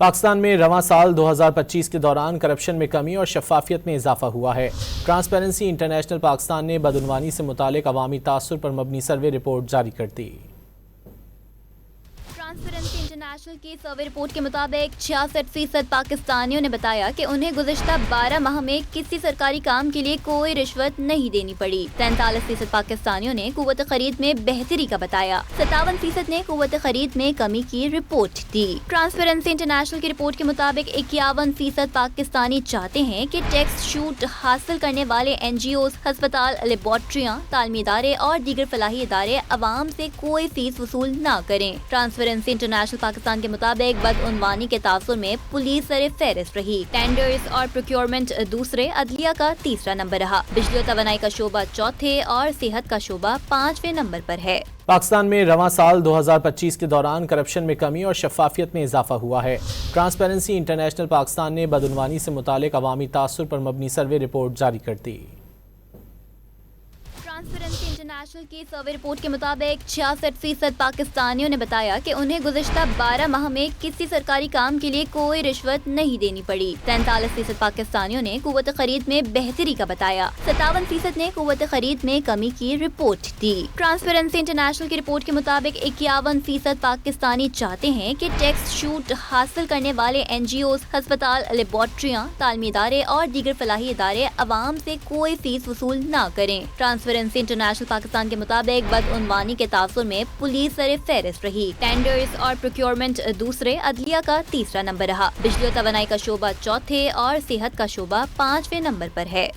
پاکستان میں رواں سال 2025 کے دوران کرپشن میں کمی اور شفافیت میں اضافہ ہوا ہے۔ ٹرانسپیرنسی انٹرنیشنل پاکستان نے بدعنوانی سے متعلق عوامی تاثر پر مبنی سروے رپورٹ جاری کر دی۔ ٹرانسپیرنسی انٹرنیشنل کی سروے رپورٹ کے مطابق 66% پاکستانیوں نے بتایا کہ انہیں گزشتہ 12 ماہ میں کسی سرکاری کام کے لیے کوئی رشوت نہیں دینی پڑی۔ 43% پاکستانیوں نے قوت خرید میں بہتری کا بتایا۔ 57% نے قوت خرید میں کمی کی رپورٹ دی۔ ٹرانسپیرنسی انٹرنیشنل کی رپورٹ کے مطابق 51% پاکستانی چاہتے ہیں کہ ٹیکس چھوٹ حاصل کرنے والے NGOs، ہسپتال، لیبارٹریاں، تعلیمی ادارے اور دیگر فلاحی ادارے عوام سے کوئی فیس وصول نہ کریں۔ ٹرانسپیرنسی انٹرنیشنل پاکستان کے مطابق بدعنوانی کے تاثر میں پولیس سر فہرست رہی۔ ٹینڈرز اور پروکیورمنٹ دوسرے، عدلیہ کا تیسرا نمبر رہا۔ بجلی و توانائی کا شعبہ چوتھے اور صحت کا شعبہ 5ویں نمبر پر ہے۔ پاکستان میں رواں سال 2025 کے دوران کرپشن میں کمی اور شفافیت میں اضافہ ہوا ہے۔ ٹرانسپیرنسی انٹرنیشنل پاکستان نے بدعنوانی سے متعلق عوامی تاثر پر مبنی سروے رپورٹ جاری کر دی۔ ٹرانسپیرنسی انٹرنیشنل کی سروے رپورٹ کے مطابق 66% پاکستانیوں نے بتایا کہ انہیں گزشتہ 12 ماہ میں کسی سرکاری کام کے لیے کوئی رشوت نہیں دینی پڑی۔ 43% پاکستانیوں نے قوت خرید میں بہتری کا بتایا۔ 57% نے قوت خرید میں کمی کی رپورٹ دی۔ ٹرانسپیرنسی انٹرنیشنل کی رپورٹ کے مطابق 51% پاکستانی چاہتے ہیں کہ ٹیکس چھوٹ حاصل کرنے والے NGOs، ہسپتال، لیبارٹریاں، تعلیمی ادارے اور دیگر فلاحی ادارے عوام سے کوئی فیس وصول نہ کریں۔ ٹرانسپیرنسی انٹرنیشنل پاکستان کے مطابق بدعنوانی کے تاثر میں پولیس سر فہرست رہی۔ ٹینڈرز اور پروکیورمنٹ دوسرے، عدلیہ کا تیسرا نمبر رہا۔ بجلی و توانائی کا شعبہ چوتھے اور صحت کا شعبہ 5ویں نمبر پر ہے۔